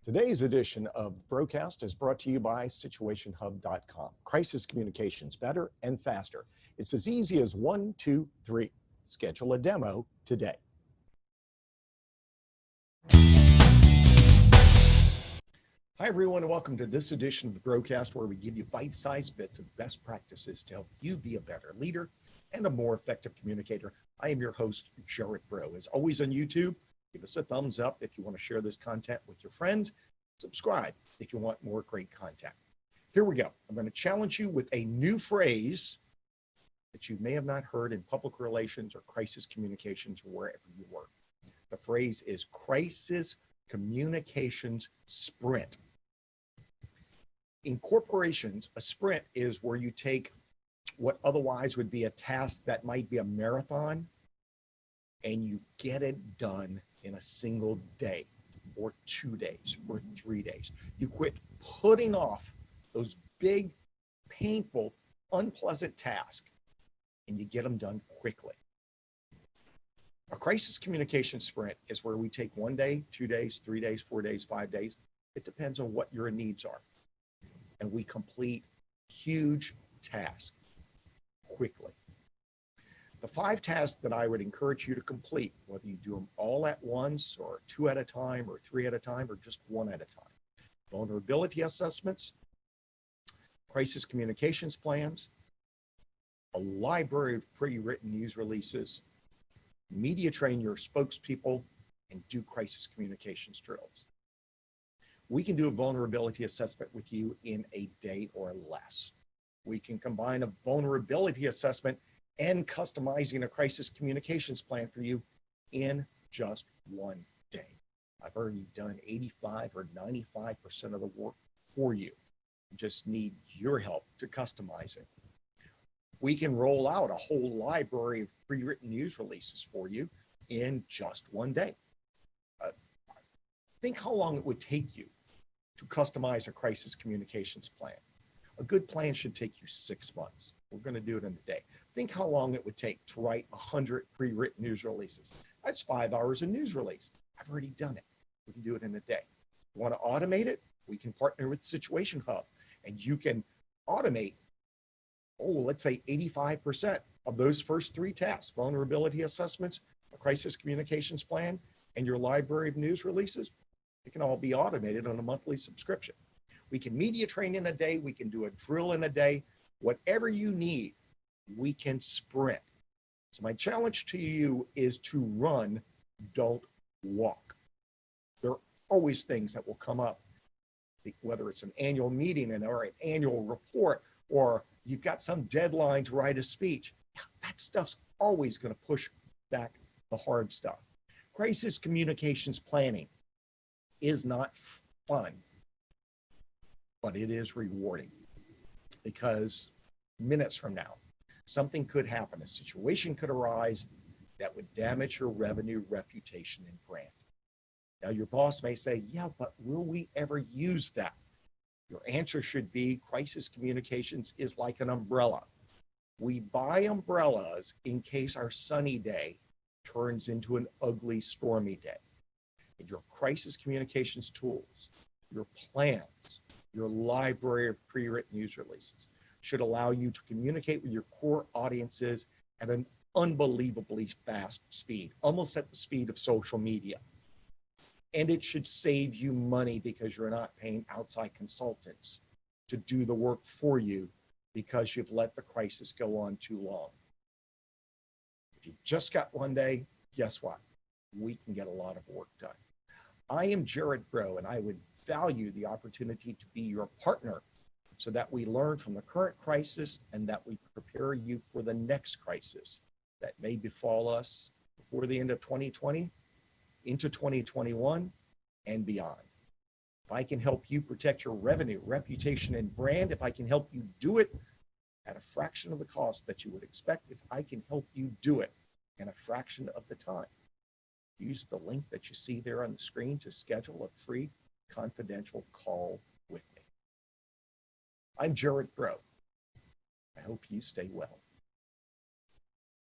Today's edition of Broadcast is brought to you by situationhub.com. Crisis communications better and faster. It's as easy as 1, 2, 3. Schedule a demo today. Hi, everyone, and welcome to this edition of the Broadcast, where we give you bite-sized bits of best practices to help you be a better leader and a more effective communicator. I am your host, Jared Bro. As always on YouTube, give us a thumbs up if you want to share this content with your friends. Subscribe if you want more great content. Here we go. I'm going to challenge you with a new phrase that you may have not heard in public relations or crisis communications or wherever you work. The phrase is crisis communications sprint. In corporations, a sprint is where you take what otherwise would be a task that might be a marathon and you get it done in a single day or 2 days or 3 days. You quit putting off those big, painful, unpleasant tasks and you get them done quickly. A crisis communication sprint is where we take 1 day, 2 days, 3 days, 4 days, 5 days. It depends on what your needs are. And we complete huge tasks quickly. The 5 tasks that I would encourage you to complete, whether you do them all at once or 2 at a time or 3 at a time or just 1 at a time. Vulnerability assessments, crisis communications plans, a library of pre-written news releases, media train your spokespeople, and do crisis communications drills. We can do a vulnerability assessment with you in a day or less. We can combine a vulnerability assessment and customizing a crisis communications plan for you in just 1 day. I've already done 85 or 95% of the work for you. Just need your help to customize it. We can roll out a whole library of pre-written news releases for you in just 1 day. Think how long it would take you to customize a crisis communications plan. A good plan should take you 6 months. We're going to do it in a day. Think how long it would take to write 100 pre-written news releases. That's 5 hours of news release. I've already done it. We can do it in a day. You want to automate it? We can partner with Situation Hub, and you can automate, let's say 85% of those first 3 tasks: vulnerability assessments, a crisis communications plan, and your library of news releases. It can all be automated on a monthly subscription. We can media train in a day. We can do a drill in a day. Whatever you need, we can sprint. So my challenge to you is to run, don't walk. There are always things that will come up, whether it's an annual meeting or an annual report, or you've got some deadline to write a speech. That stuff's always going to push back the hard stuff. Crisis communications planning is not fun, but it is rewarding, because minutes from now, something could happen. A situation could arise that would damage your revenue, reputation, and brand. Now, your boss may say, yeah, but will we ever use that? Your answer should be, crisis communications is like an umbrella. We buy umbrellas in case our sunny day turns into an ugly, stormy day. And your crisis communications tools, your plans, your library of pre-written news releases should allow you to communicate with your core audiences at an unbelievably fast speed, almost at the speed of social media. And it should save you money, because you're not paying outside consultants to do the work for you because you've let the crisis go on too long. If you just got 1 day, guess what? We can get a lot of work done. I am Jared Bro, and I would value the opportunity to be your partner so that we learn from the current crisis and that we prepare you for the next crisis that may befall us before the end of 2020, into 2021, and beyond. If I can help you protect your revenue, reputation, and brand, if I can help you do it at a fraction of the cost that you would expect, if I can help you do it in a fraction of the time, use the link that you see there on the screen to schedule a free confidential call with me. I'm Jared Bro. I hope you stay well.